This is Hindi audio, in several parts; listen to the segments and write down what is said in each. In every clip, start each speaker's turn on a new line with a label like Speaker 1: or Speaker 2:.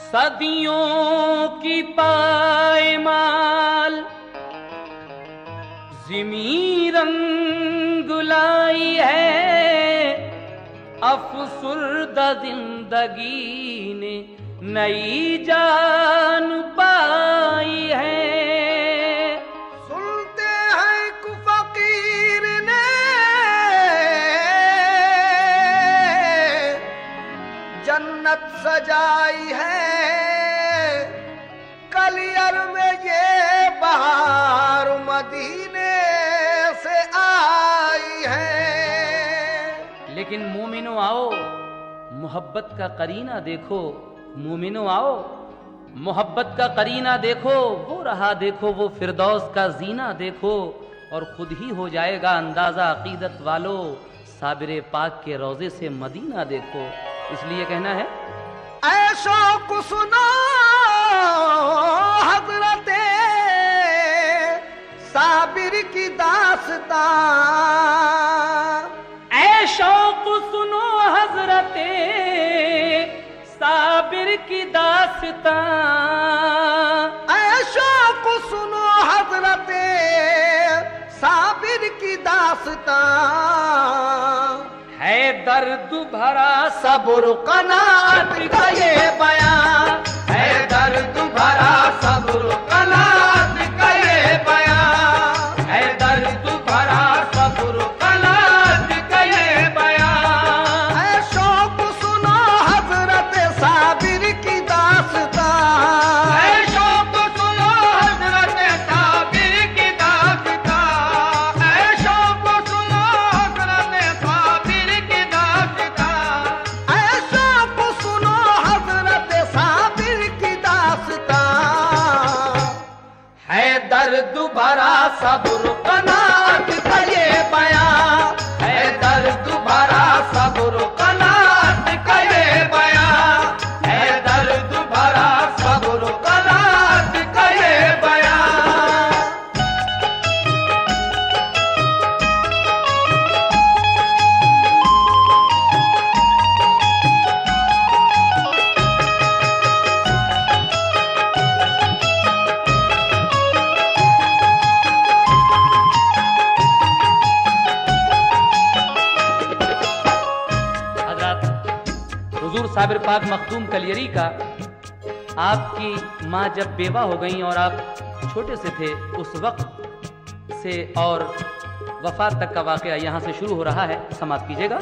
Speaker 1: सदियों की पायमाल ज़िमी रंग लाई है, अफसुर्दा जिंदगी ने नई जान पाई है।
Speaker 2: सुनते हैं कि फकीर ने जन्नत सजाई है, कलियर में ये बहार मदीने से आई है।
Speaker 1: लेकिन मोमिनो आओ, मोहब्बत का करीना देखो। मोमिनो आओ, मोहब्बत का करीना देखो। वो रहा देखो, वो फिरदौस का जीना देखो, और खुद ही हो जाएगा अंदाजा अकीदत वालों, साबिर पाक के रोजे से मदीना देखो। इसलिए कहना है,
Speaker 2: ऐशो को सुनो हजरते साबिर की दास्तां,
Speaker 1: ऐशो को सुनो हजरते साबिर की दास्तां,
Speaker 2: ऐशो को सुनो हजरते साबिर की दास्तां।
Speaker 1: है दर्द भरा
Speaker 2: सब्र कनाअत का ये बयां,
Speaker 1: है दर्द भरा सब्र कनाअत का ये बयां, है दर्द भरा सब्र कनाअत का ये बयां।
Speaker 2: ऐ शौक सुनो हजरत साबिर की दास्तां,
Speaker 1: ऐ शौक सुनो हजरत साबिर की दास्तां, ऐ शौक सुनो हजरत साबिर की दास्तां,
Speaker 2: ऐ शौक सुनो हजरत साबिर की दास्तां।
Speaker 1: है दर्द भरा सब्र कनाअत का ये बयां, है दर्द भरा सब्र कनाअत का ये बयां, है दर्द भरा सब्र कनाअत का ये बयां। हुजूर साबिर पाक मखदूम कलियरी का, आपकी माँ जब बेवा हो गई और आप छोटे से थे, उस वक्त से और वफात तक का वाकया यहाँ से शुरू हो रहा है। समाप्त कीजिएगा।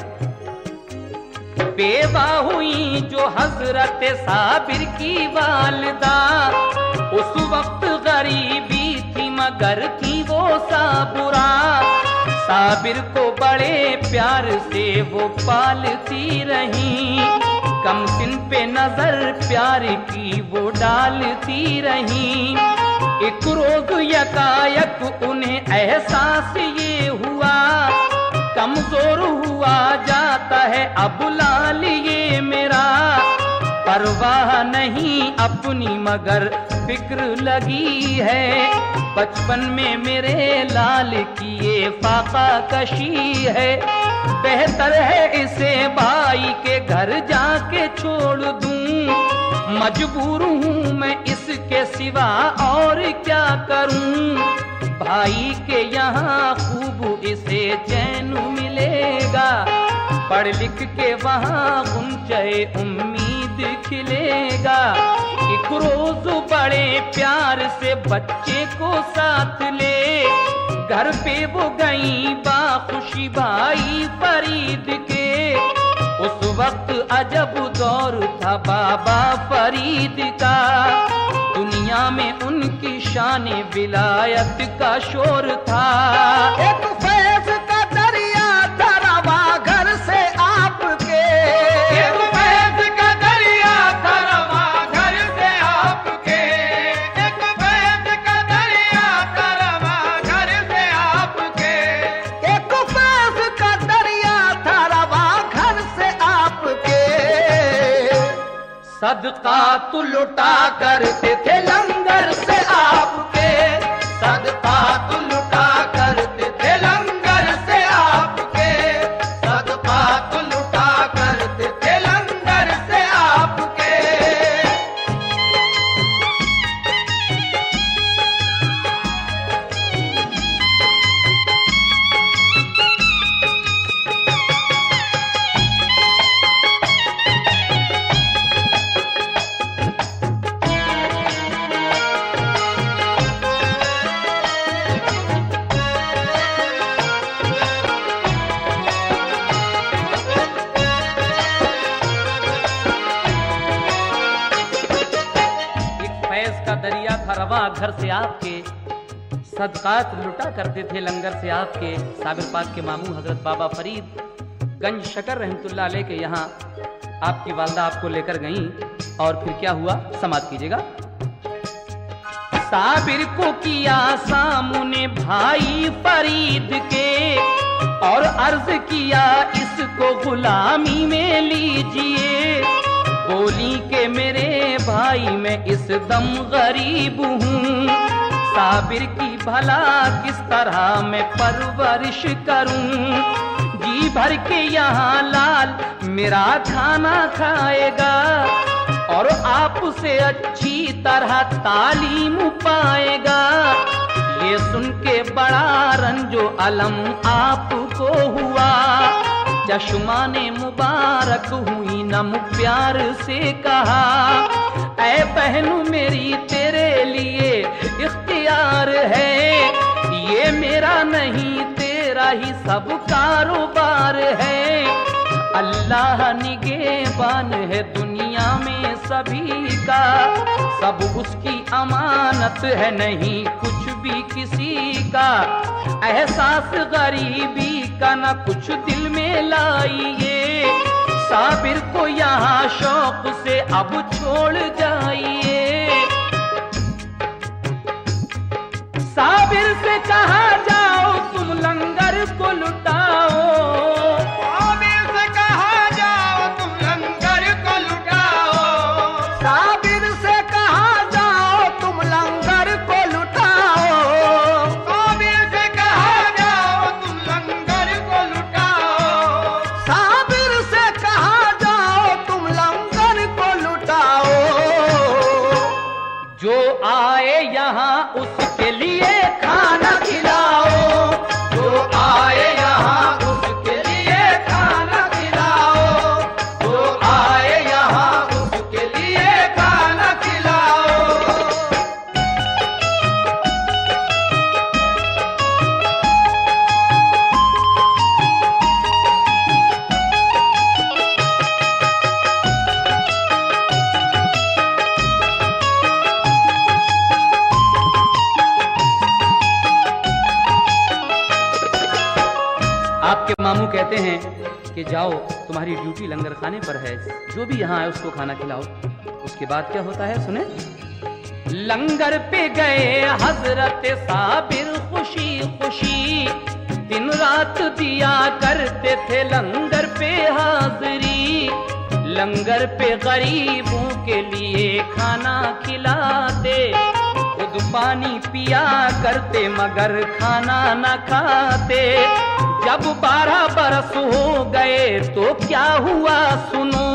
Speaker 1: बेवा हुई जो हजरत साबिर की वालिदा, उस वक्त गरीबी थी मगर थी वो साबुरा, साबिर को बड़े प्यार से वो पालती रही, कम सिन पे नजर प्यार की वो डालती रही। एक रोज यकायक उन्हें एहसास ये हुआ, कमजोर हुआ जाता है अब लाल ये मेरा, परवाह नहीं अपनी मगर फिक्र लगी है, बचपन में मेरे लाल की ये फाका कशी है, बेहतर है इसे भाई के घर जाके छोड़ दूं, मजबूर हूँ मैं इसके सिवा और क्या करूं, भाई के यहाँ खूब इसे चैन मिलेगा, पढ़ लिख के वहाँ गुंजे उम्मीद खिलेगा। एक रोज बड़े प्यार से बच्चे को साथ ले, घर पे वो गई बाखुशी भाई फरीद के, उस वक्त अजब दौर था बाबा फरीद का, दुनिया में उनकी शान विलायत का शोर था।
Speaker 2: एक फैज का दरिया था रवा घर से आपके,
Speaker 1: एक फैज का दरिया था रवा घर से आपके, एक फैज का दरिया था रवा घर से आपके,
Speaker 2: एक फैज का दरिया
Speaker 1: सदका तो लुटा करते थे लंगर से आपके, सदका तो लुटा करते थे लंगर से आपके, सदका तो लुटा करते थे लंगर से आपके। दरिया था रवा घर से आपके, सदकात लुटा करते थे लंगर से आपके। साबिर पाक के मामू हजरत बाबा फरीद गंज शकर रहमतुल्लाह अलैह के यहाँ आपकी वालदा आपको लेकर गईं और फिर क्या हुआ समाप्त कीजिएगा। साबिर को किया सामने भाई फरीद के और अर्ज किया इसको गुलामी में लीजिए। बोली के मेरे भाई मैं इस दम गरीब हूँ, साबिर की भला किस तरह मैं परवरिश करूँ। जी भर के यहाँ लाल मेरा खाना खाएगा और आपसे अच्छी तरह तालीम पाएगा। ये सुन के बड़ा रंजो अलम आपको हुआ, चश्माने मुबारक हुई नम प्यार से कहा, ऐ बहनू मेरी तेरे लिए इख्तियार है, ये मेरा नहीं तेरा ही सब कारोबार है। अल्लाह निगहबान है दुनिया में सभी का, सब उसकी अमानत है नहीं कुछ भी किसी का। एहसास गरीबी का न कुछ दिल में लाइए, साबिर को यहाँ शौक से अब छोड़ जाइए। साबिर से कहा जाओ तुम लंगर को लुटाओ,
Speaker 2: साबिर से कहा जाओ तुम लंगर को लुटाओ, साबिर से कहा जाओ तुम लंगर को लुटाओ, साबिर से कहा जाओ तुम लंगर को लुटाओ, साबिर से कहा जाओ तुम लंगर को लुटाओ।
Speaker 1: जो आए यहाँ उसके लिए खाना खिलाओ, जो आए यहाँ उसके लिए खाना खिलाओ, जो आए यहाँ उसके लिए खाना खिलाओ। आपके मामू कहते हैं कि जाओ तुम्हारी ड्यूटी लंगर खाने पर है, जो भी यहाँ आए उसको खाना खिलाओ। उसके बाद क्या होता है सुने। लंगर पे गए हजरत साबिर खुशी खुशी, दिन रात दिया करते थे लंगर पे हाजिरी। लंगर पे गरीबों के लिए खाना खिलाते, खुद पानी पिया करते मगर खाना न खाते। जब 12 बरस हो गए तो क्या हुआ सुनो,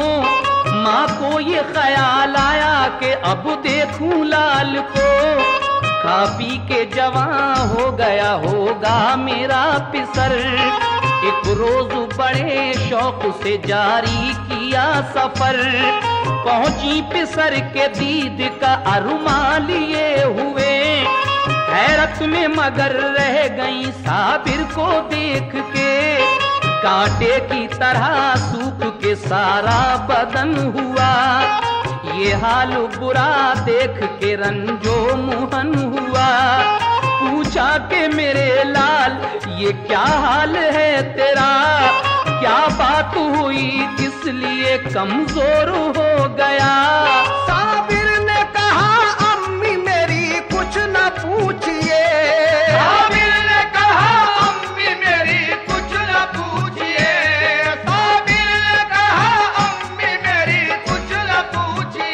Speaker 1: माँ को ये ख्याल आया कि अब देखूं लाल को, खा पी के जवान हो गया होगा मेरा पिसर। एक रोज बड़े शौक से जारी किया सफर, पहुंची पिसर के दीद का अरुमा लिए हुए। हैरत में मगर रह गई साबिर को देख के, कांटे की तरह सूख के सारा बदन हुआ। ये हाल बुरा देख के रंजो मुहन हुआ, पूछा कि मेरे लाल ये क्या हाल है तेरा, क्या बात हुई इसलिए कमजोर हो गया।
Speaker 2: साबिर ने कहा अम्मी मेरी कुछ न पूछिए, साबिर ने कहा अम्मी मेरी कुछ न पूछिए, साबिर ने कहा अम्मी मेरी कुछ न पूछिए।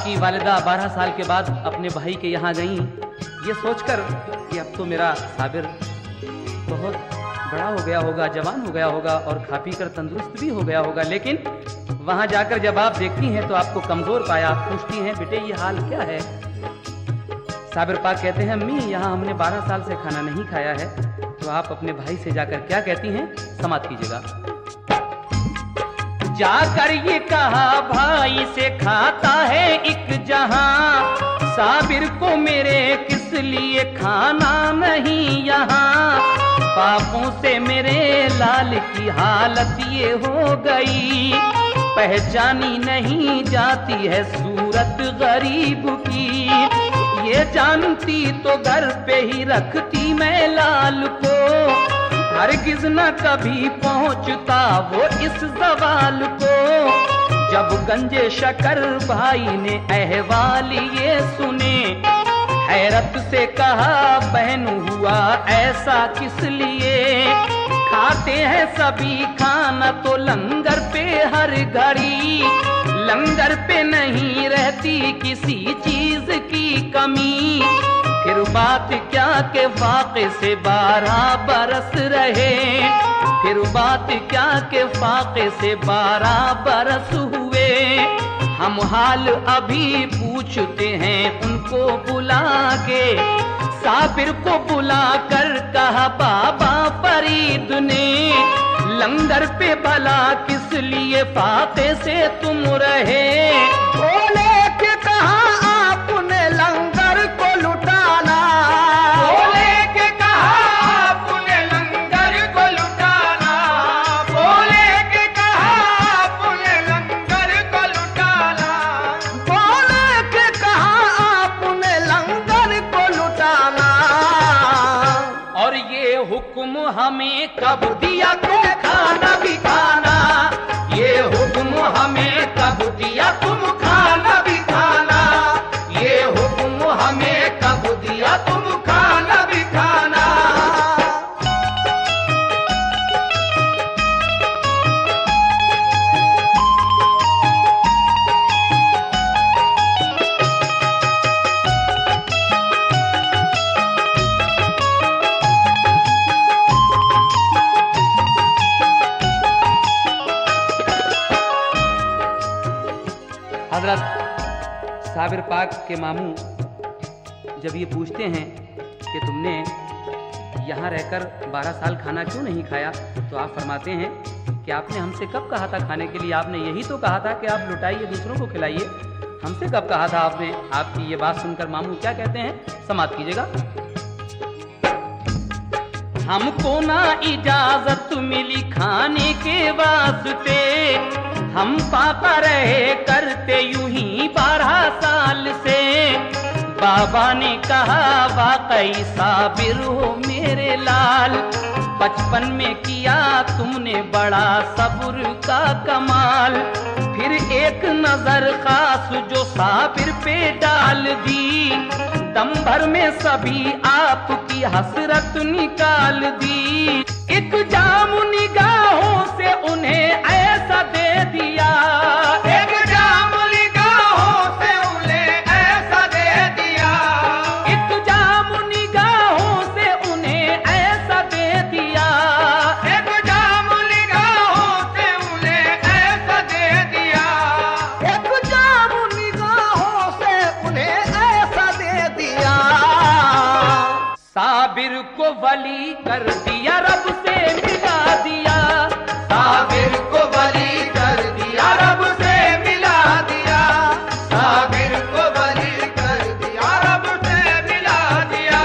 Speaker 1: आपकी वालिदा 12 साल के बाद अपने भाई के यहाँ गईं, ये सोचकर कि अब तो मेरा साबिर बहुत बड़ा हो गया होगा, जवान हो गया होगा और खा पी कर तंदुरुस्त भी हो गया होगा। लेकिन वहाँ जाकर जब आप देखती हैं तो आपको कमजोर पाया। पूछती हैं, बेटे ये हाल क्या है? साबिर पाक कहते हैं, अम्मी यहाँ हमने 12 साल से खाना नहीं खाया है। तो आप अपने भाई से जाकर क्या कहती हैं, समाप्त कीजिएगा। जाकर ये कहा भाई से, खाता है एक जहां, साबिर को मेरे किस लिए खाना नहीं यहाँ। पापों से मेरे लाल की हालत ये हो गई, पहचानी नहीं जाती है सूरत गरीब की। ये जानती तो घर पे ही रखती मैं लाल को, हरगिज न कभी पहुंचता वो इस सवाल को। जब गंजे शकर भाई ने अहवाल ये सुने, हैरत से कहा बहन हुआ ऐसा किस लिए। खाते हैं सभी खाना तो लंगर पे हर घड़ी, लंगर पे नहीं रहती किसी चीज की कमी। फिर बात क्या के फाके से 12 बरस रहे, फिर बात क्या के फाके से 12 बरस हुए। हम हाल अभी पूछते हैं उनको बुला के, साबिर को बुला कर कहा बाबा फरीद ने, लंगर पे भला किस लिए फाके से तुम रहे।
Speaker 2: बोले कि कहा आपने लंगर को लुटाना, बोले कि कहा आपने लंगर को लुटाना, बोले कि कहा आपने लंगर को लुटाना, बोले कि कहा आपने लंगर को लुटाना।
Speaker 1: और ये हुक्म हमें कब दिया तुम खाना भी खाना, ये हुक्म हमें कब दिया तुम खाना भी खाना, ये हुक्म हमें कब दिया तुम खाना भी खाना। हजरत साबिर पाक के मामू जब ये पूछते हैं कि तुमने यहाँ रहकर 12 साल खाना क्यों नहीं खाया, तो आप फरमाते हैं कि आपने हमसे कब कहा था खाने के लिए, आपने यही तो कहा था कि आप लुटाइए दूसरों को खिलाइए, हमसे कब कहा था आपने। आपकी ये बात सुनकर मामू क्या कहते हैं, समाप्त कीजिएगा। हमको ना इजाजत मिली खाने के वास्ते, हम पापा रहे करते यूं ही 12 साल से। बाबा ने कहा वाकई साबिर हो मेरे लाल, बचपन में किया तुमने बड़ा सब्र का कमाल। फिर एक नजर खास जो साबिर पे डाल दी, दम भर में सभी आपकी हसरत निकाल दी। एक जाम निगाहों से उन्हें ऐसा दे दिया, एक जाम निगाहों से उन्हें ऐसा दे दिया, एक जाम निगाहों से उन्हें ऐसा दे दिया, एक जाम निगाहों से उन्हें ऐसा दे दिया, एक जाम निगाहों से उन्हें ऐसा दे दिया। साबिर को वली कर दिया, रब से मिला दिया, साबिर को वली कर दिया, रब से मिला दिया, साबिर को वली कर दिया, रब से मिला दिया।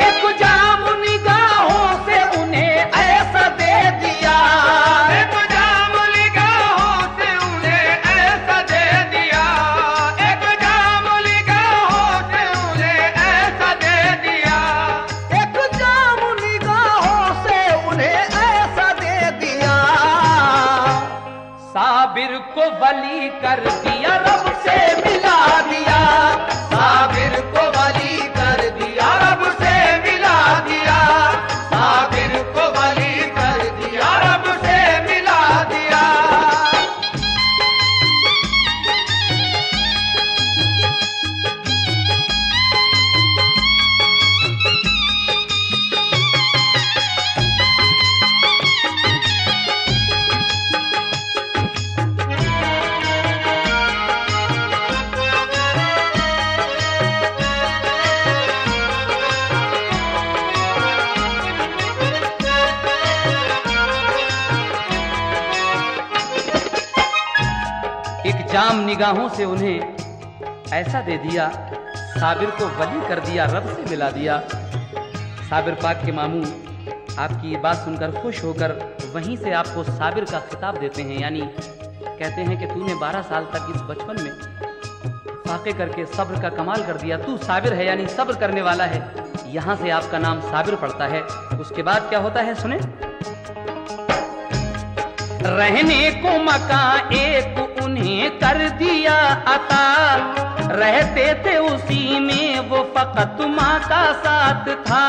Speaker 1: एक जाम निगाहों से उन्हें ऐसा दे दिया, एक जाम निगाहों से उन्हें ऐसा दे दिया, एक जाम निगाहों से उन्हें ऐसा दे दिया, एक जाम निगाहों से उन्हें ऐसा दे दिया। साबिर को वली कर दिया, रब से मिला दिया, साबिर को वली कर दिया, रब से मिला दिया, साबिर को वली कर दिया, रब से मिला दिया। निगाहों से उन्हें ऐसा दे दिया, साबिर को वली कर दिया, रब से मिला दिया। साबिर पाक के मामू आपकी ये बात सुनकर खुश होकर वहीं से आपको साबिर का खिताब देते हैं, यानी कहते हैं कि तूने 12 साल तक इस बचपन में फाके करके सब्र का कमाल कर दिया, तू साबिर है यानी सब्र करने वाला है। यहाँ से आपका नाम साबिर पड़ता है। उसके बाद क्या होता है सुने। रहने को मकान एक उन्हें कर दिया अता, रहते थे उसी में वो फकत माँ का साथ था।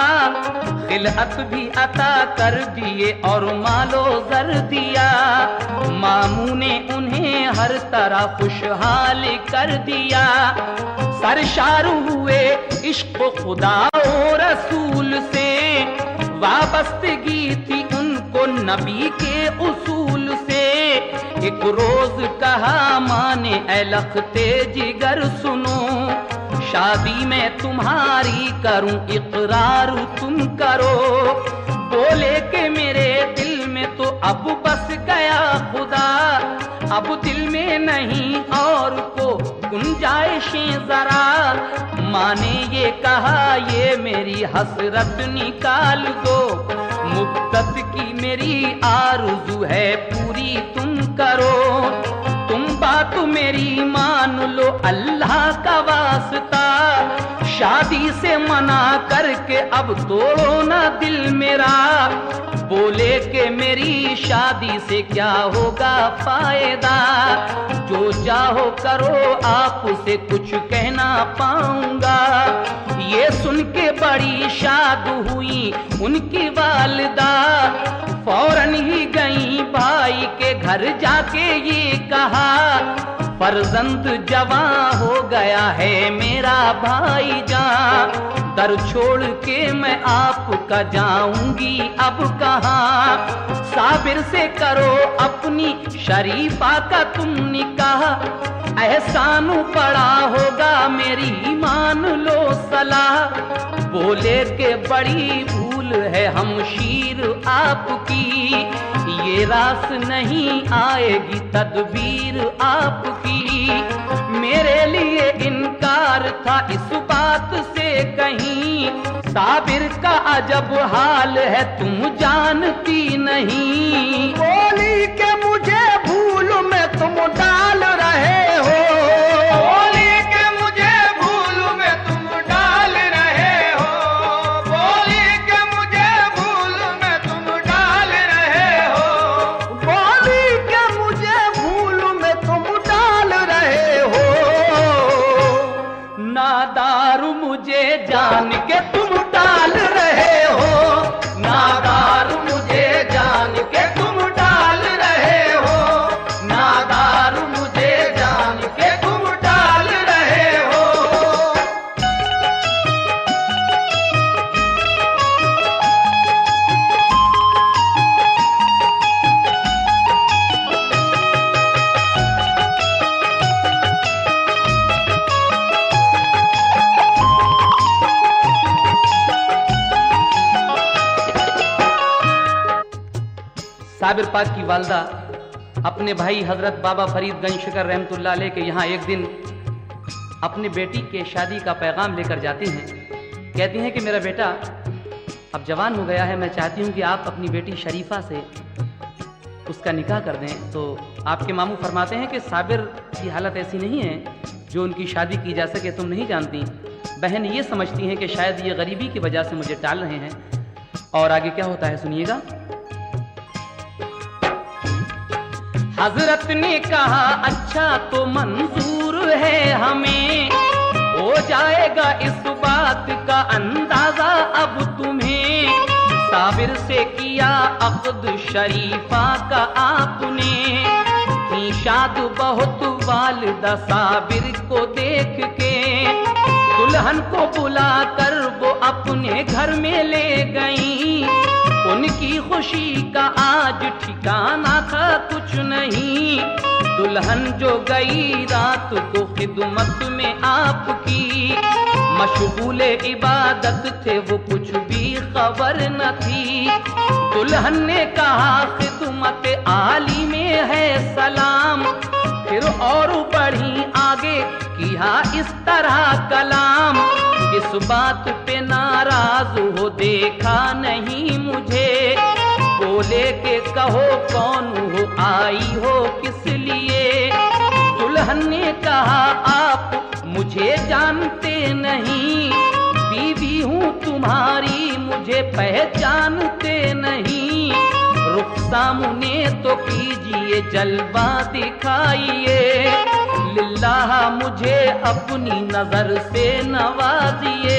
Speaker 1: खिलअत भी अता कर दिए और मालो जर दिया, मामू ने उन्हें हर तरह खुशहाल कर दिया। सरशार हुए इश्क खुदा और रसूल से, वाबस्तगी थी उनको नबी के उसूल से। एक रोज कहा माने ऐ लखते जिगर सुनो, शादी में तुम्हारी करूं इकरार तुम करो। बोले के मेरे दिल में तो अब बस गया खुदा, अब दिल में नहीं और को गुंजाइशें जरा। माँ ने ये कहा ये मेरी हसरत निकाल दो, मुद्दत की मेरी आरज़ू है पूरी तुम करो। तुम बात मेरी मान लो अल्लाह का वास्ता, शादी से मना करके अब तोड़ो ना दिल मेरा। बोले कि मेरी शादी से क्या होगा फायदा, जो चाहो करो आपसे कुछ कहना पाऊंगा। ये सुन के बड़ी शाद हुई उनकी वालिदा, फौरन ही गई भाई के घर जाके ये कहा, फर्जंद जवां हो गया है मेरा भाई जान। दर छोड़ के मैं आपका जाऊंगी अब कहाँ, साबिर से करो अपनी शरीफा का तुम निकाह। एहसान पड़ा होगा मेरी मान लो सलाह। बोले के बड़ी भूल है हमशीर आपकी, ये रास नहीं आएगी तदबीर आपकी। मेरे लिए इनकार था इस बात से कहीं, साबिर का अजब हाल है तुम जानती नहीं।
Speaker 2: बोली के मुझे भूल में तुम डाल रहे हो, बोली के मुझे भूल में तुम डाल रहे हो, बोली के मुझे भूल में तुम डाल रहे हो, बोली के मुझे भूल में तुम डाल रहे हो।
Speaker 1: नादार मुझे जान के तुम डाल रहे हो, नादार मुझे जान के तुम डाल रहे हो, नादार मुझे जान के तुम डाल रहे हो। साबिर पाक की वालदा अपने भाई हजरत बाबा फरीद गंज शिकर रहमतुल्लाह अलैह के यहाँ एक दिन अपने बेटी के शादी का पैगाम लेकर जाती हैं। कहती हैं कि मेरा बेटा अब जवान हो गया है, मैं चाहती हूँ कि आप अपनी बेटी शरीफा से उसका निकाह कर दें। तो आपके मामू फरमाते हैं कि साबिर की हालत ऐसी नहीं है जो उनकी शादी की जा सके, तुम नहीं जानती। बहन ये समझती हैं कि शायद ये गरीबी की वजह से मुझे टाल रहे हैं। और आगे क्या होता है सुनिएगा। हजरत ने कहा अच्छा तो मंजूर है हमें, हो जाएगा इस बात का अंदाजा अब तुम्हें। साबिर से किया अक़द शरीफा का आपने, शाद बहुत वालिदा साबिर को देख के। दुल्हन को बुला कर वो अपने घर में ले गई, उनकी खुशी का आज ठिकाना था कुछ नहीं। दुल्हन जो गई रात को खिदमत में आपकी, मशगूले इबादत थे वो कुछ भी खबर न थी। दुल्हन ने कहा खिदमत आली में है सलाम, फिर और बढ़ी आगे किया इस तरह कलाम, इस बात पे नाराज हो देखा नहीं मुझे, बोले के कहो कौन हो आई हो किस लिए। दुल्हन ने कहा आप मुझे जानते नहीं, बीवी हूँ तुम्हारी मुझे पहचानते नहीं। रुख सामने तो कीजिए जलवा दिखाइए, लिल्लाह मुझे अपनी नजर से नवाजिए।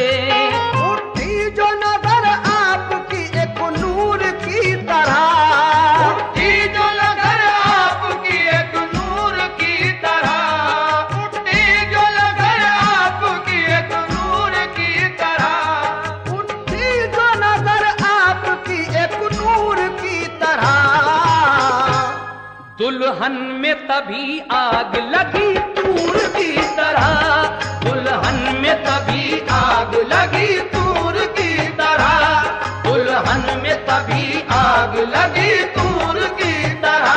Speaker 2: उठी जो नजर आपकी एक नूर की तरह, उठी जो नजर आपकी एक नूर की तरह, उठी जो नजर आपकी एक नूर की तरह, उठी जो नजर आपकी एक नूर की तरह।
Speaker 1: दुल्हन में तभी आग लगी तूर की तरह, दुल्हन में तभी आग लगी तूर की तरह, दुल्हन में तभी आग लगी तूर की तरह।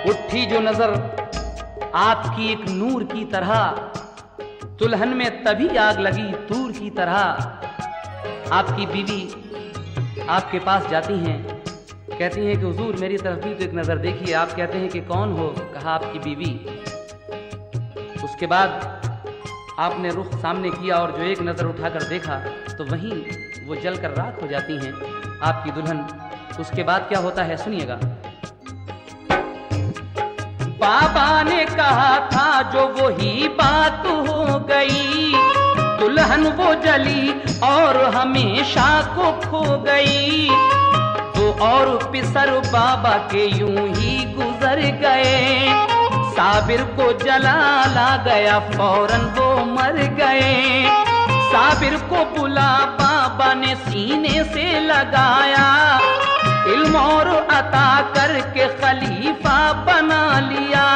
Speaker 1: उठी जो नजर आपकी एक नूर की तरह, दुल्हन में तभी आग लगी तूर की तरह। आपकी बीवी आपके पास जाती हैं, कहती हैं कि हुजूर मेरी तरफ भी तो एक नजर देखिए। आप कहते हैं कि कौन हो? कहा आपकी बीवी। उसके बाद आपने रुख सामने किया और जो एक नजर उठाकर देखा तो वहीं वो जलकर राख हो जाती हैं आपकी दुल्हन। उसके बाद क्या होता है सुनिएगा। बाबा ने कहा था जो वही बात हो गई, दुल्हन वो जली और हमेशा को खो गई। तो और पिसर बाबा के यूं ही गुजर गए, साबिर को जला ला गया फौरन वो मर गए। साबिर को बुला बाबा ने सीने से लगाया, इल्म और अता करके खलीफा बना लिया।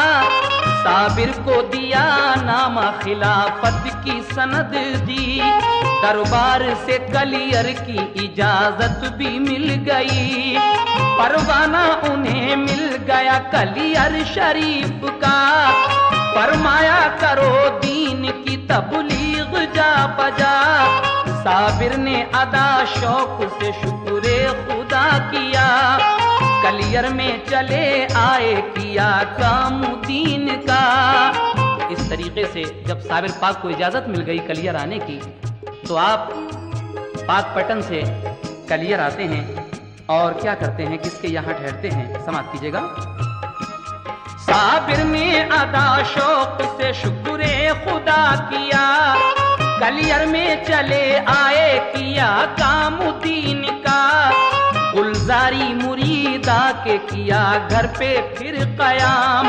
Speaker 1: साबिर को दिया नामा खिलाफत की सनद दी, दरबार से कलियर की इजाजत भी मिल गई। परवाना उन्हें मिल गया कलियर शरीफ का, फरमाया करो दीन की तबलीग जा बजा। साबिर ने अदा शौक से शुक्रे खुदा किया, कलियर में चले आए किया काम दीन का। इस तरीके से जब साबिर पाक को इजाजत मिल गई कलियर आने की, तो आप पाकपटन से कलियर आते हैं और क्या करते हैं, किसके यहाँ ठहरते हैं, समाप्त कीजिएगा। साबिर ने अदा शौक से शुक्रे खुदा किया, कलियर में चले आए किया काम दीन का। गुलजारी मुरीदा के किया घर पे फिर कयाम,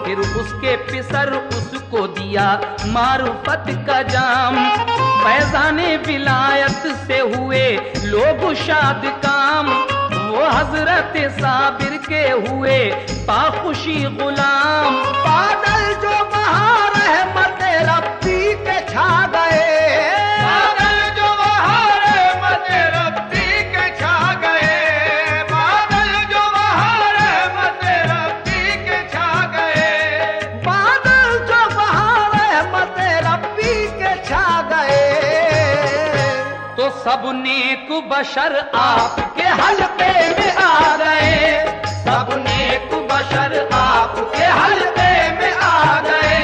Speaker 1: फिर उसके पिसर उसको दिया मारुफत का जाम। फैजाने विलायत से हुए लोग शाद काम, वो हजरत साबिर के हुए पाखुशी गुलाम।
Speaker 2: बादल जो बहार रहमत रब्बी के छा गए, बादल जो बहार रहमत रब्बी के छा गए, बादल जो बहार रहमत रब्बी के छा गए, बादल जो बहार रहमत रब्बी के छा गए।
Speaker 1: तो सब नेक बशर आपके हलके में आ गए,
Speaker 2: सब नेक बशर आपके हलके में आ गए,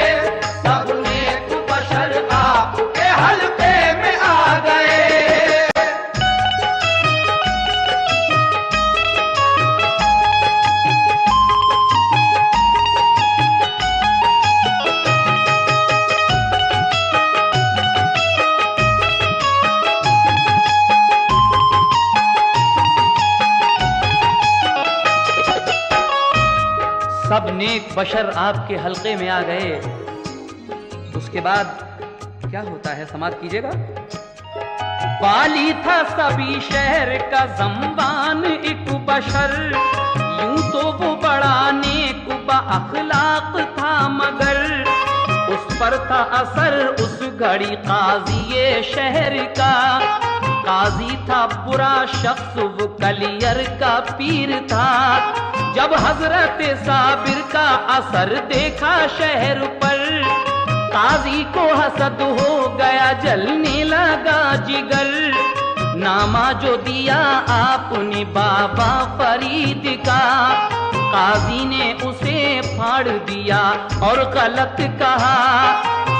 Speaker 2: सब नेक बशर आपके हलके में आ गए।
Speaker 1: नेक बशर आपके हल्के में आ गए, उसके बाद क्या होता है समाप्त कीजिएगा। वाली था सभी शहर का ज़म्बान एक बशर, यूं तो वो बड़ा नेक अखलाक था, मगर उस पर था असर उस घड़ी काजी शहर का। काजी था बुरा शख्स, वो कलियर का पीर था। जब हजरत साबिर का असर देखा शहर पर, काजी को हसद हो गया, जलने लगा जिगर। नामा जो दिया आपने बाबा फरीद का, काजी ने उसे फाड़ दिया और गलत कहा।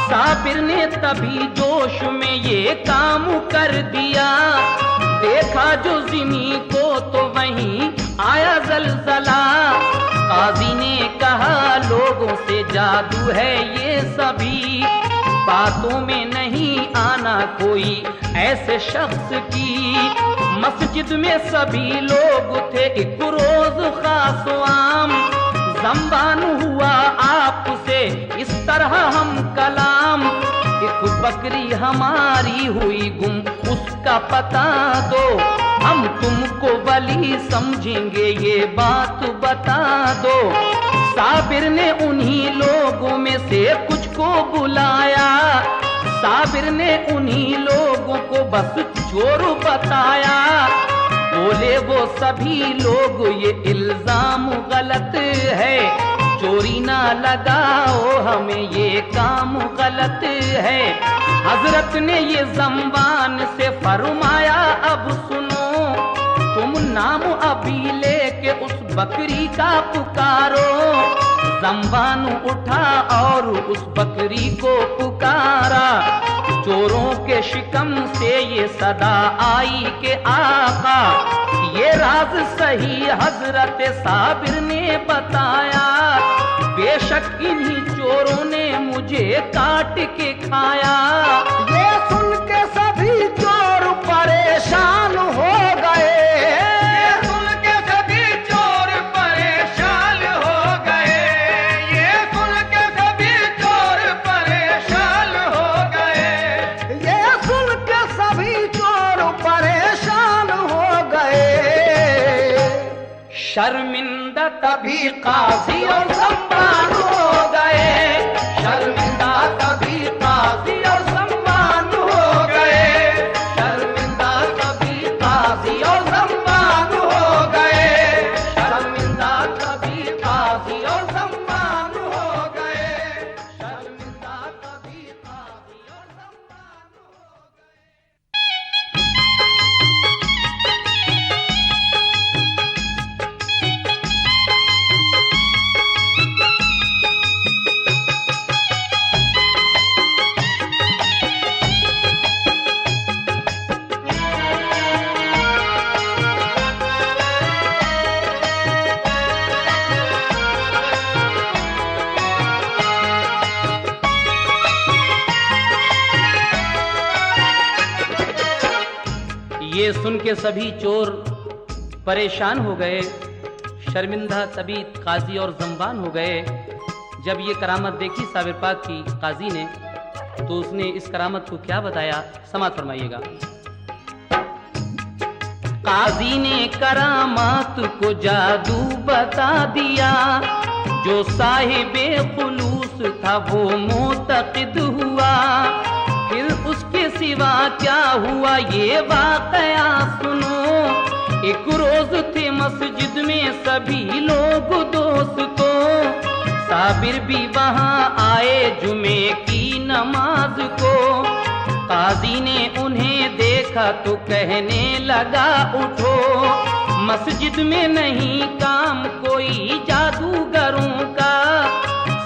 Speaker 1: साबिर ने तभी जोश में ये काम कर दिया, देखा जो ज़मीं को तो वहीं आया ज़लज़ला। काजी ने कहा लोगों से जादू है ये सभी, बातों में नहीं आना कोई ऐसे शख्स की। मस्जिद में सभी लोग थे एक रोज खास आम, ज़म्बान हुआ आपसे इस तरह हम कलाम। एक बकरी हमारी हुई गुम, उसका पता दो, हम तुमको वली समझेंगे ये बात बता दो। साबिर ने उन्हीं लोगों में से कुछ को बुलाया, साबिर ने उन्हीं लोगों को बस चोर बताया। बोले वो सभी लोग ये इल्जाम गलत है, चोरी ना लगाओ हमें ये काम गलत है। हजरत ने ये ज़म्बान से फरमाया अब सुनो, तुम नाम अभी लेके उस बकरी का पुकारो। ज़म्बान उठा और उस बकरी को पुकारा, चोरों के शिकम से ये सदा आई के आका। ये राज सही हजरत साबिर ने बताया, बेशक इन्हीं चोरों ने मुझे काट के खाया।
Speaker 2: ये सुन के सभी चोर परेशान हो गए, ये सुन के सभी चोर परेशान हो गए, ये सुन के सभी चोर परेशान हो गए, ये सुन के सभी चोर परेशान हो गए।
Speaker 1: शर्मिंदा तभी काजी और ज़म्बान हो गए, शर्मिंदा तभी काजी और ज़म्बान हो गए, शर्मिंदा तभी काजी और ज़म्बान हो गए, शर्मिंदा तभी काजी और ज़म्बान हो गए, शर्मिंदा तभी काजी और ज़म्बान हो गए। ये सुन के सभी चोर परेशान हो गए, शर्मिंदा तभी काजी और ज़म्बान हो गए। जब ये करामत देखी साबिर पाक की काजी ने, तो उसने इस करामत को क्या बताया, समात फरमाइएगा। काजी ने करामात को जादू बता दिया, जो साहिबे खुलूस था वो मोतक़िद हुआ। फिर उसके सिवा क्या हुआ ये वाक़या सुनो। एक रोज थे मस्जिद में सभी लोग दोस्तों, साबिर भी वहाँ आए जुमे की नमाज को। काजी ने उन्हें देखा तो कहने लगा उठो, मस्जिद में नहीं काम कोई जादूगरों का।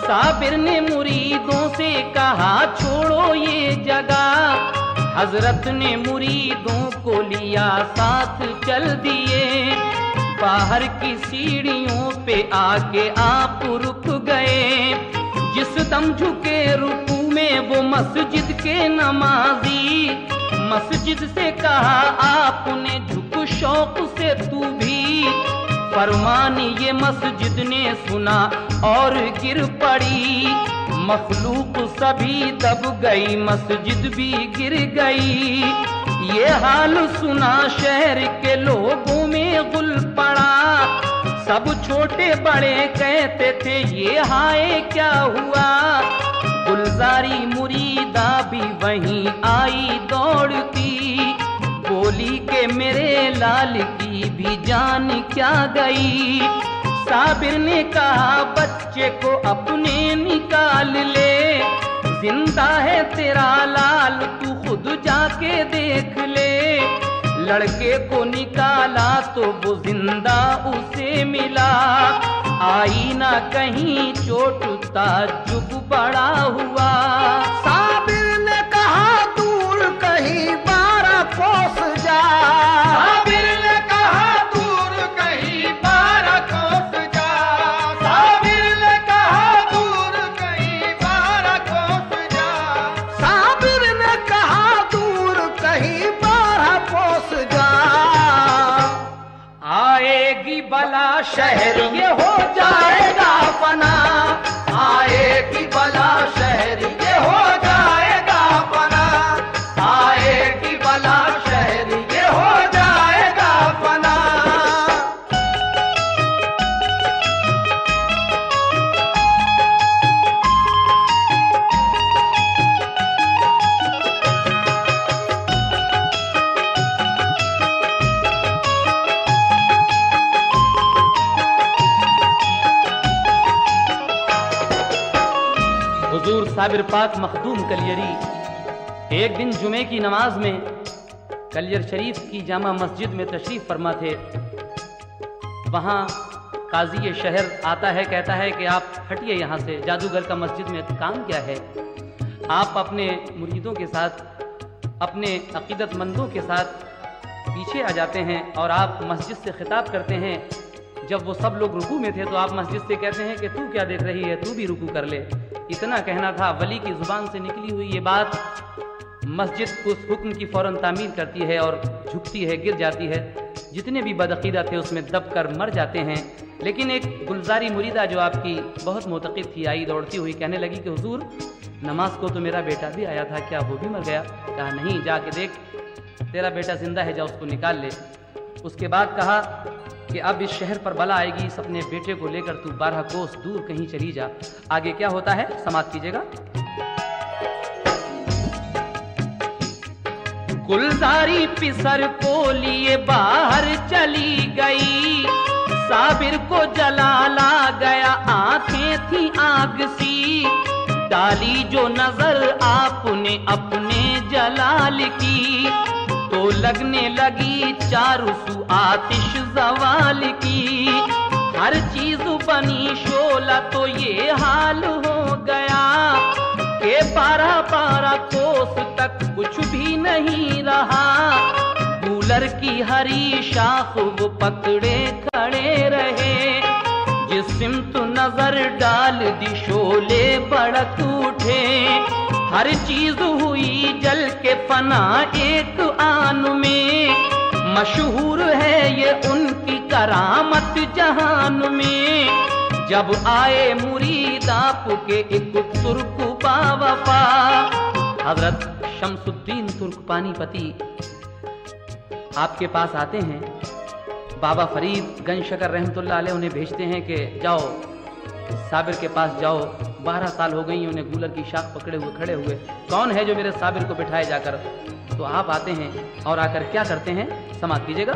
Speaker 1: साबिर ने मुरीदों से कहा छोड़ो ये जगह, हजरत ने मुरीदों को लिया साथ चल दिए। बाहर की सीढ़ियों पे आके आप रुक गए, जिस दम झुके रुकू में वो मस्जिद के नमाजी। मस्जिद से कहा आपने झुक शौक से तू भी, फरमान ये मस्जिद ने सुना और गिर पड़ी, मखलूक सभी दब गई, मस्जिद भी गिर गई। ये हाल सुना शहर के लोगों में गुल पड़ा, सब छोटे बड़े कहते थे ये हाय क्या हुआ। गुलजारी मुरीदा भी वहीं आई दौड़ती, बोली के मेरे लाल की भी जान क्या गई। साबिर ने कहा बच्चे को अपने निकाल ले, जिंदा है तेरा लाल तू खुद जाके देख ले। लड़के को निकाला तो वो जिंदा उसे मिला, आई ना कहीं चोट ताज्जुब बड़ा हुआ।
Speaker 2: साबिर ने कहा दूर कहीं 12 कोस जा,
Speaker 3: साबिर ने कहा दूर कहीं 12 कोस जा, साबिर ने कहा दूर कहीं 12 कोस जा,
Speaker 2: साबिर ने कहा दूर कहीं 12 कोस जा।
Speaker 1: आएगी बला
Speaker 2: शहर ये हो जाएगा फना, आएगी बला शहर ये हो जाएगा फना, आएगी बला शहर ये हो जाएगा फना।
Speaker 1: हुजूर साबिर पाक मखदूम कलियरी एक दिन जुमे की नमाज में कलियर शरीफ की जामा मस्जिद में तशरीफ फरमा थे। वहाँ काजी शहर आता है, कहता है कि आप हटिए यहाँ से, जादूगर का मस्जिद में काम क्या है। आप अपने मुरीदों के साथ, अपने अकीदतमंदों के साथ पीछे आ जाते हैं और आप मस्जिद से खिताब करते हैं। जब वो सब लोग रुकू में थे तो आप मस्जिद से कहते हैं कि तू क्या देख रही है, तू भी रुकू कर ले। इतना कहना था। वली की जुबान से निकली हुई ये बात मस्जिद उस हुक्म की फौरन तामीर करती है और झुकती है, गिर जाती है। जितने भी बदअकीदा थे उसमें दब कर मर जाते हैं। लेकिन एक गुलजारी मुरीदा जो आपकी बहुत मोतक़िद थी, आई दौड़ती हुई, कहने लगी कि हुजूर नमाज को तो मेरा बेटा भी आया था, क्या वो भी मर गया? कहा नहीं, जाके देख तेरा बेटा जिंदा है, जा उसको निकाल ले। उसके बाद कहा कि अब इस शहर पर बला आएगी, इस अपने बेटे को लेकर तू 12 कोस दूर कहीं चली जा। आगे क्या होता है समाप्त कीजिएगा। गुलजारी पिसर को लिए बाहर चली गई, साबिर को जलाला गया, आंखें थी आग सी। डाली जो नजर आपने अपने जलाल की, तो लगने लगी चारों सू आतिश जवाल की। हर चीज बनी शोला तो ये हाल हो गया कि 12 कोस तक कुछ भी नहीं रहा। कूलर की हरी शाख वो पकड़े खड़े रहे, जिस सिमत नजर डाल दी शोले भड़क उठे। हर चीज हुई जल के फना एक आन में, मशहूर है ये उनकी करामत जहान में। जब आए मुरीद आपके एक तुर्क बावफा, हजरत शमसुद्दीन तुर्क पानीपती आपके पास आते हैं। बाबा फरीद गंज शकर रहमतुल्लाह अलैह उन्हें भेजते हैं कि जाओ साबिर के पास जाओ। 12 साल हो गई उन्हें गूलर की शाख पकड़े हुए खड़े हुए, कौन है जो मेरे साबिर को बिठाए जाकर। तो आप आते हैं और आकर क्या करते हैं समाप्त कीजिएगा।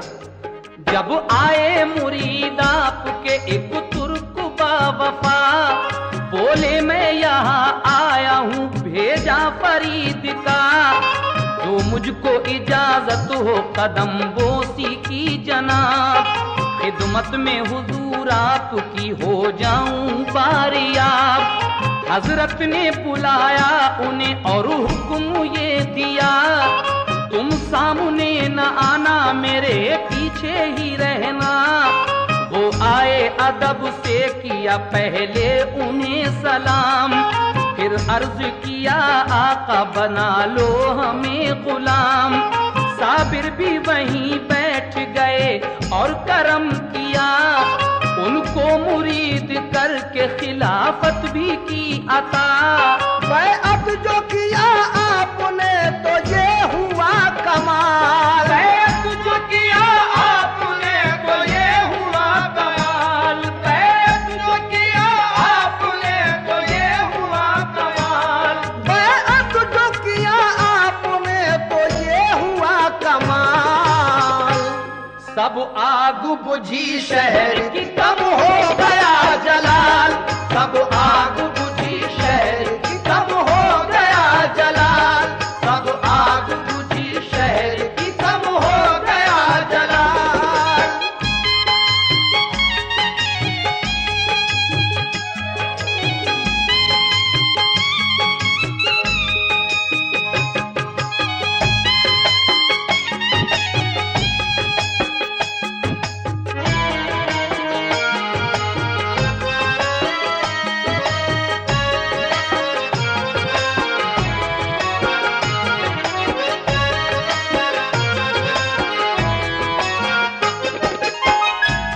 Speaker 1: जब आए मुरीद आपके एक तुर्क बावफा, बोले मैं यहाँ आया हूँ भेजा फरीद का, जो मुझको इजाजत हो कदम बोसी की जनाब। खिदमत में हुजूर आपकी हो जाऊं बारियाब। हजरत ने बुलाया उन्हें और हुक्म ये दिया, तुम सामने न आना मेरे पीछे ही रहना। वो आए अदब से किया पहले उन्हें सलाम, फिर अर्ज किया आका बना लो हमें गुलाम। साबिर भी वहीं बैठ गए और करम किया, उनको मुरीद करके खिलाफत भी की अता।
Speaker 2: बैअत जो किया आपने तो ये हुआ कमाल,
Speaker 3: बैत जो किया आपने तो ये हुआ कमाल, बैत जो किया आपने तो ये हुआ कमाल,
Speaker 2: बैअत जो किया आपने तो ये हुआ कमाल।
Speaker 3: सब आग बुझी शहर की कब हो गया जलाल, सब आग बुझी शहर की कब हो गया जलाल, सब आग बुझी शहर की कब हो गया जलाल।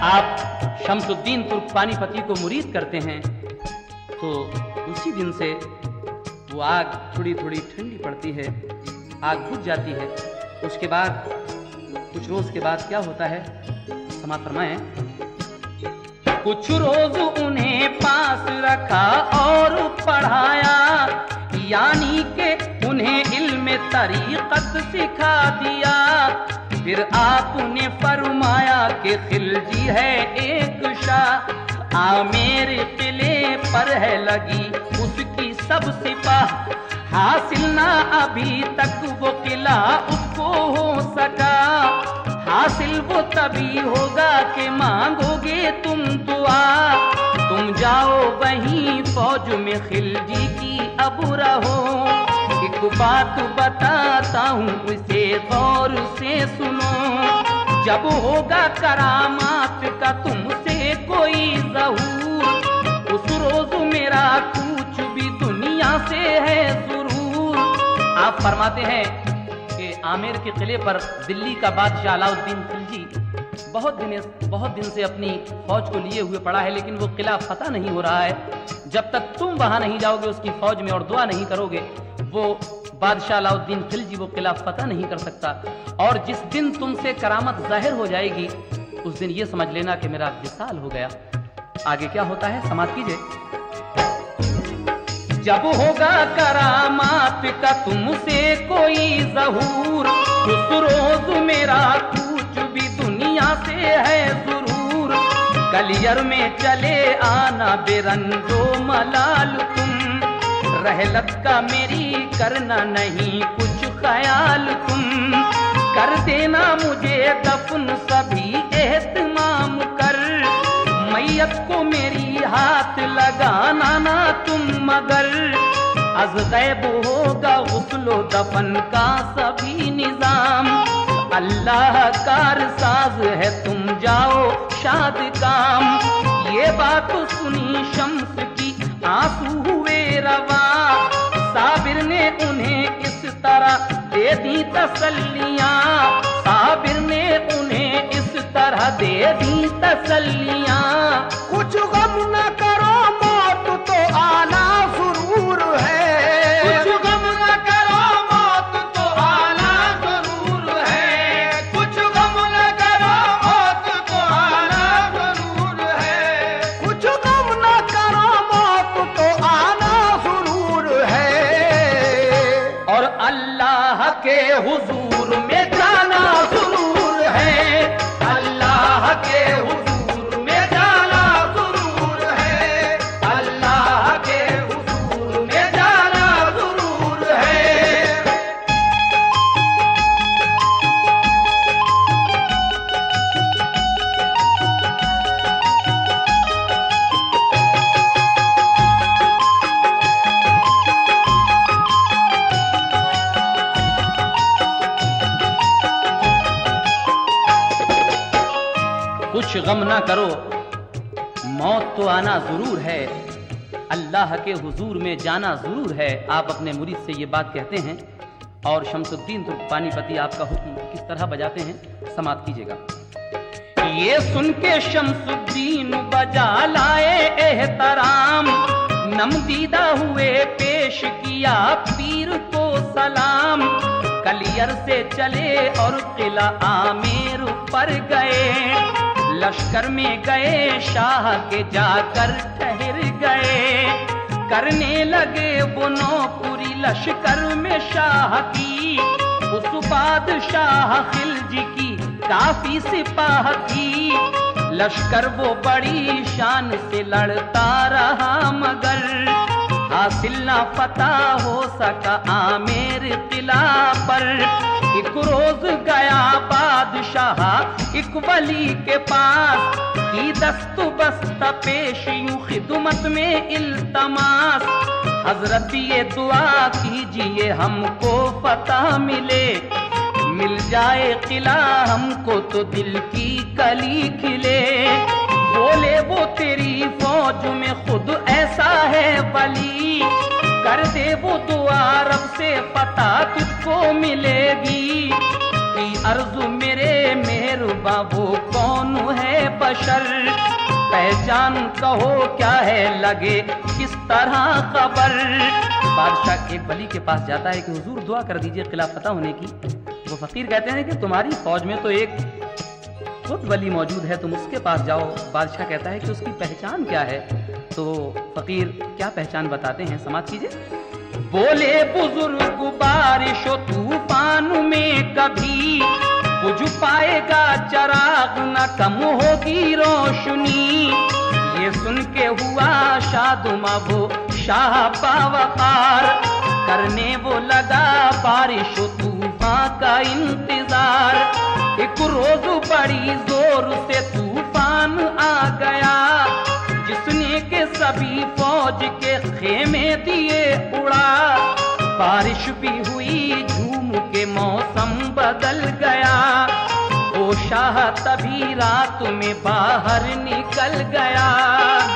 Speaker 1: आप शमसुद्दीन तुर्क पानीपती को मुरीद करते हैं तो उसी दिन से वो आग थोड़ी थोड़ी ठंडी पड़ती है, आग बुझ जाती है। उसके बाद कुछ रोज के बाद क्या होता है, समाप्त फरमाएं। कुछ रोज उन्हें पास रखा और पढ़ाया, यानी के उन्हें इल्म तरीक़त सिखा दिया। फिर आपने फरमाया कि खिलजी है एक शाह, आमेर किले पर है लगी उसकी सब सिपाह। हासिल ना अभी तक वो किला उसको हो सका, हासिल वो तभी होगा कि मांगोगे तुम दुआ। तुम जाओ वहीं फौज में खिलजी की अब रहो, एक बात बताता हूँ उसे गौर से सुनो। जब होगा करामात का तुमसे कोई ज़हूर, उस रोज मेरा कुछ भी दुनिया से है जरूर। आप फरमाते हैं कि आमेर के किले पर दिल्ली का बादशाह अलाउद्दीन खिलजी बहुत दिन से अपनी फौज को लिए हुए पड़ा है, लेकिन वो किला फतह नहीं हो रहा है। जब तक तुम वहां नहीं जाओगे उसकी फौज में और दुआ नहीं करोगे, वो बादशाह अलाउद्दीन खिलजी वो किला फतह नहीं कर सकता। और जिस दिन तुमसे करामत जाहिर हो जाएगी उस दिन ये समझ लेना कि मेरा विसाल हो गया। आगे क्या होता है, समाप्त कीजिए। जब होगा करामात का तुमसे कोई ज़हूर, उस रोज मेरा कुछ भी दुनिया से है जरूर। कलियर में चले आना बेरंजो मलाल तुम, रहलत का मेरी करना नहीं कुछ ख्याल तुम। कर देना मुझे दफन सभी एहतमाम कर, मैयत को मेरी हाथ लगाना ना तुम मगर। अज गैब होगा गुस्लो दफन का सभी निजाम, अल्लाह कार साज है तुम जाओ शाद काम। ये बात सुनी शम्स की आंसू हुए रवा, साबिर ने उन्हें इस तरह दे दी तसल्लियां, साबिर ने उन्हें इस तरह दे दी तसल्लियां।
Speaker 2: कुछ गम न करो मौत तो आना जरूर है,
Speaker 3: कुछ गम न करो मौत तो आना जरूर है, कुछ गम न करो मौत तो आना जरूर है,
Speaker 2: कुछ गम न करो मौत तो आना जरूर है।
Speaker 1: और अल्लाह के हुजूर में जाना जरूर है,
Speaker 3: अल्लाह के हुजूर में जाना जरूर है, अल्लाह के हुजूर में जाना जरूर है।
Speaker 1: कुछ गम ना करो मौत तो आना जरूर है, अल्लाह के हुजूर में जाना जरूर है। आप अपने मुरीद से ये बात कहते हैं और शमसुद्दीन तुर्क पानीपती आपका हुक्म किस तरह बजाते हैं, समाप्त कीजिएगा। ये सुन के शमसुद्दीन बजा लाए एहतराम, नमदीदा हुए पेश किया पीर को सलाम। कलियर से चले और किला आमेर पर गए, लश्कर में गए शाह के जाकर ठहर गए। करने लगे वो नौकरी लश्कर में शाह की, उस बादशाह खिलजी की काफी सिपाह थी। लश्कर वो बड़ी शान से लड़ता रहा मगर हासिल ना फतह हो सका आमेर किला पर। एक रोज गया बादशाह एक वली के पास, की दस्तु बस्ता पेश यूं खिदमत में इल्तमास। हजरत ये दुआ कीजिए हमको फतह मिले, मिल जाए किला हमको तो दिल की कली खिले। बोले वो तेरी फौज में खुद ऐसा है वली, कर दे वो दुआ रब से पता तुझको मिलेगी। की अर्जु मेरे मेहरबा वो कौन है बशर, पहचान कहो क्या है लगे किस तरह खबर। बादशाह एक वली के पास जाता है कि हुजूर दुआ कर दीजिए किला फतह होने की। वो फकीर कहते हैं कि तुम्हारी फौज में तो एक खुद वली मौजूद है, तुम उसके पास जाओ। बादशाह कहता है कि उसकी पहचान क्या है, तो फकीर क्या पहचान बताते हैं, समाज कीजिए। बोले बुजुर्ग बारिश और तूफान में कभी बुझ पाएगा चराग, न कम होगी रोशनी। ये सुन के हुआ शादुमा वो शाह बावकार, करने वो लगा बारिश और तूफान का इंतजार। एक रोज बड़ी जोर से तूफान आ गया, जिसने के सभी फौज के खेमे दिए उड़ा। बारिश भी हुई झूम के मौसम बदल गया, वो शाह तभी रात में बाहर निकल गया।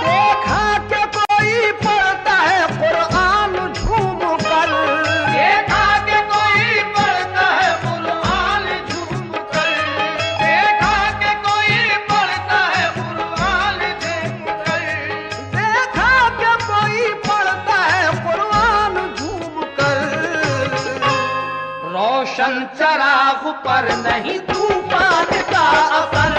Speaker 2: देखा कि कोई पढ़ता है कुरान झूम कर,
Speaker 3: देखा कि कोई पढ़ता है कुरान झूम कर, देखा कि कोई पढ़ता है कुरान झूम कर,
Speaker 2: देखा कि कोई पढ़ता है कुरान झूम कर।
Speaker 3: रोशन चराग पर नहीं तूफान का असर,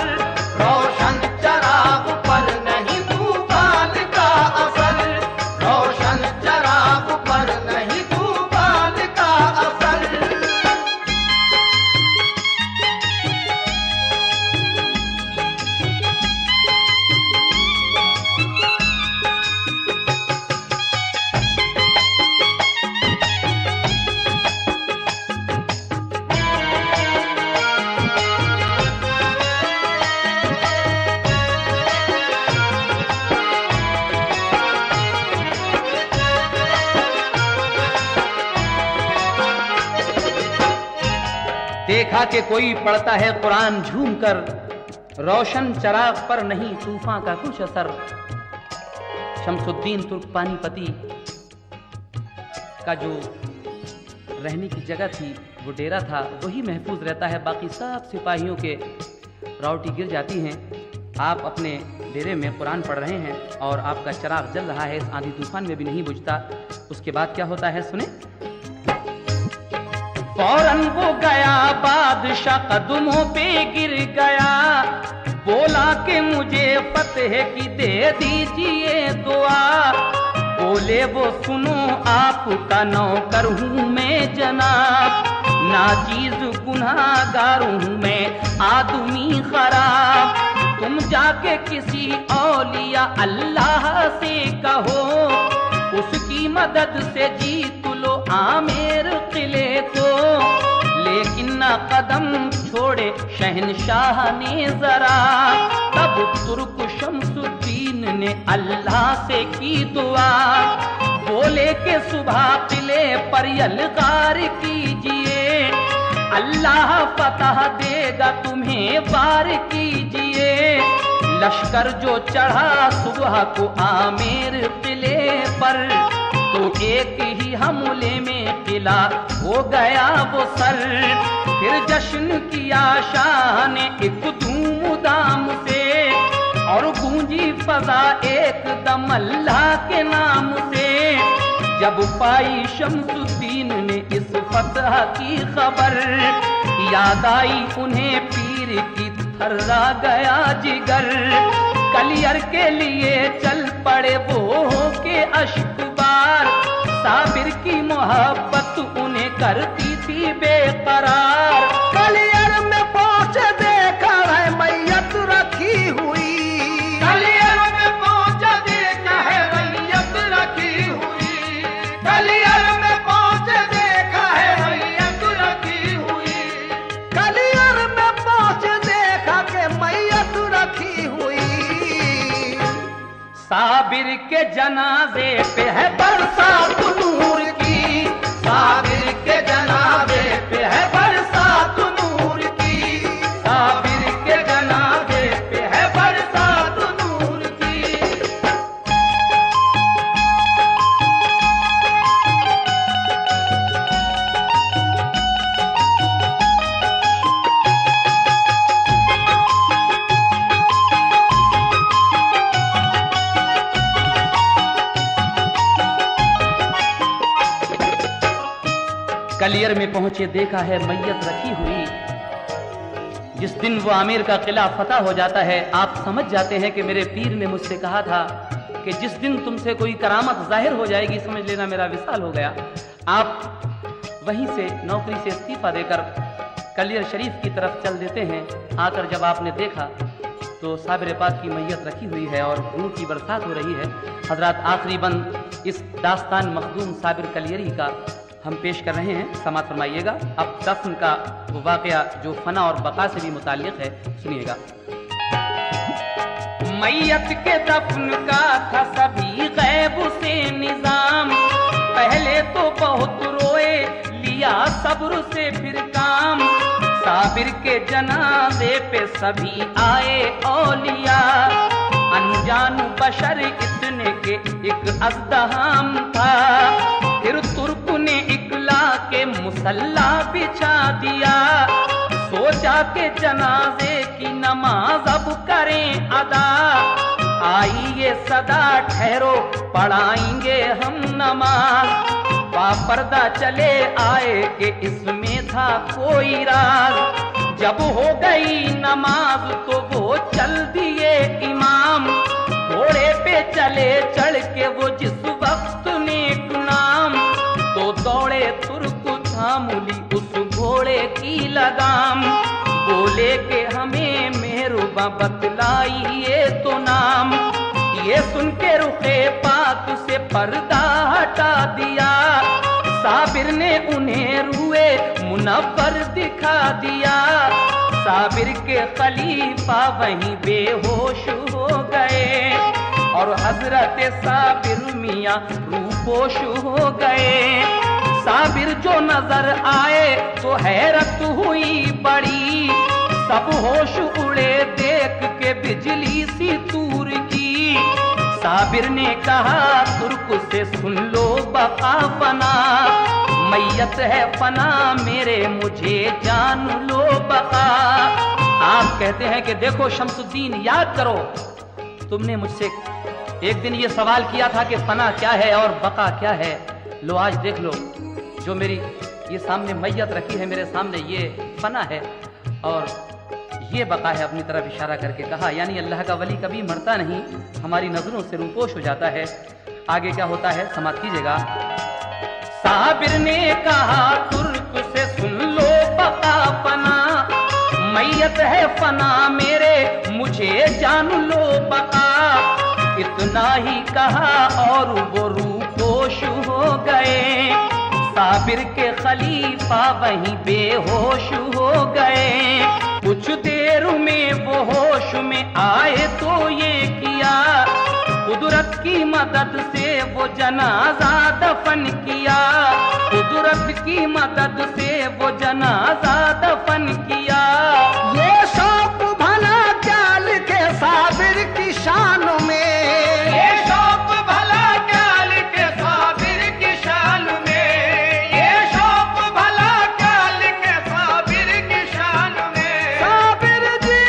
Speaker 3: रोशन चराग पर नहीं तूफान का असर, रोशन चराग पर नहीं तूफान का असर।
Speaker 1: देखा कि कोई पढ़ता है कुरान झूम कर, रोशन चराग पर नहीं तूफान का कुछ असर। शमसुद्दीन तुर्क पानीपती का जो रहने की जगह थी, वो डेरा था, वही महफूज रहता है। बाकी सब सिपाहियों के रावटी गिर जाती हैं। आप अपने डेरे में कुरान पढ़ रहे हैं और आपका चराग जल रहा है, इस आंधी तूफान में भी नहीं बुझता। उसके बाद क्या होता है सुने। फौरन वो गया बादशाह कदमों पे गिर गया, बोला कि मुझे फतेह की दे दीजिए दुआ। बोले वो सुनो आपका नौकर हूँ मैं जनाब, नाचीज गुनाहगार हूँ मैं आदमी खराब। तुम जाके किसी औलिया अल्लाह से कहो, उसकी मदद से जीत लो आमेर किले को। लेकिन ना कदम छोड़े शहनशाह ने जरा, तब तुर्क शमसुद्दीन ने अल्लाह से की दुआ। बोले के सुबह किले पर यलगार कीजिए, अल्लाह फतह देगा तुम्हें वार कीजिए। लश्कर जो चढ़ा सुबह को आमेर किले पर, तो एक ही हमले में किला हो गया वो सर। फिर जश्न किया शाह ने एक धूम मुदाम से, और गूंजी फजा एकदम अल्लाह के नाम से। जब पाई शम्सुद्दीन ने इस फतह की खबर, याद आई उन्हें पीर की, थर्रा गया जिगर। कलियर के लिए चल पड़े वो के अश्कबार, साबिर की मोहब्बत उन्हें करती थी बेकरार।
Speaker 2: कलियर में पहुंच देखा है मैयत रखी हुई,
Speaker 3: कलियर में पहुंच देखा है मैयत रखी हुई, कलियर में पहुंच देखा है मैयत रखी हुई,
Speaker 2: कलियर में पहुंच देखा के मैयत रखी हुई।
Speaker 1: साबिर के जनाजे पे है बरसात नूर की,
Speaker 3: साबिर के जनाजे पे है बरसात नूर की, साबिर के जनाजे पे है बरसात नूर की।
Speaker 1: कलियर में पहुंचे देखा है मैयत रखी हुई। जिस दिन वो आमिर का किला फतह हो जाता है, आप समझ जाते हैं कि मेरे पीर ने मुझसे कहा था कि जिस दिन तुमसे कोई करामत जाहिर हो जाएगी, समझ लेना मेरा विसाल हो गया। आप वहीं से नौकरी से इस्तीफा देकर कलियर शरीफ की तरफ चल देते हैं। आकर जब आपने देखा तो साबिर पाक की मैयत रखी हुई है और नूर की बरसात हो रही है। हजरात, आखिरी बंद इस दास्तान मखदूम साबिर कलियरी का हम पेश कर रहे हैं, समाअत फरमाइएगा। अब दफन का वो वाकया जो फना और बका से भी मुताल्लिक है, सुनिएगा। मैयत के दफन का था सभी गैब से निजाम, पहले तो बहुत रोए, लिया सब्र से फिर काम। साबिर के जनाजे पे सभी आए औलिया, अनजान बशर इतने के एक अज़दहाम था। फिर तुर्क ने इकला के मुसल्ला बिछा दिया, सोचा के जनाजे की नमाज अब करें अदा। आई ये सदा ठहरो पढ़ाएंगे हम नमाज, बापर्दा चले आए कि इसमें था कोई राज। जब हो गई नमाज तो वो चल दिए इमाम, घोड़े पे चले चढ़ के वो जिस वक्त नेक नाम। तो दौड़े तुर्क थामुली उस घोड़े की लगाम, बोले के हमें मेहरुबा बतलाइए तो नाम। ये सुन के रुखे पाक से पर्दा हटा दिया, साबिर ने उन्हें रुए मुनव्वर दिखा दिया। साबिर के खलीफा वहीं बेहोश हो गए, और हजरत साबिर मियां रूपोश हो गए। साबिर जो नजर आए तो हैरत हुई बड़ी, सब होश उड़े देख के बिजली सी तूर की। साबिर ने कहा तुर्क से सुन लो बका फना, मैयत है फना मेरे मुझे जान लो बका। आप कहते हैं कि देखो शम्सुद्दीन, याद करो तुमने मुझसे एक दिन ये सवाल किया था कि फना क्या है और बका क्या है। लो आज देख लो, जो मेरी ये सामने मैयत रखी है मेरे सामने, ये फना है और ये बका है। अपनी तरफ इशारा करके कहा, यानी अल्लाह का वली कभी मरता नहीं, हमारी नजरों से रूपोश हो जाता है। आगे क्या होता है समाप्त कीजिएगा। साबिर ने कहा तुर्क से सुन लो बका फना, मैयत है फना मेरे मुझे जान लो बका। इतना ही कहा और वो रूपोश हो गए, साबिर के खलीफा वहीं बेहोश हो गए। कुछ देर में वो होश में आए तो ये किया, कुदरत की मदद से वो जनाजा दफन किया। कुदरत की मदद से वो जनाजा दफन किया।
Speaker 2: ये शौक भला क्या लिखे साबिर की शान में,
Speaker 3: ये शौक भला क्या लिखे साबिर की शान में, ये शौक भला क्या लिखे साबिर की शान में।
Speaker 2: साबिर जी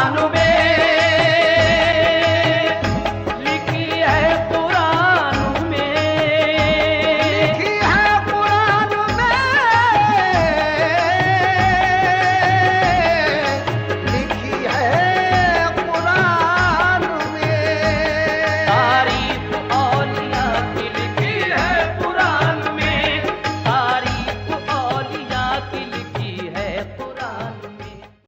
Speaker 3: ईमान में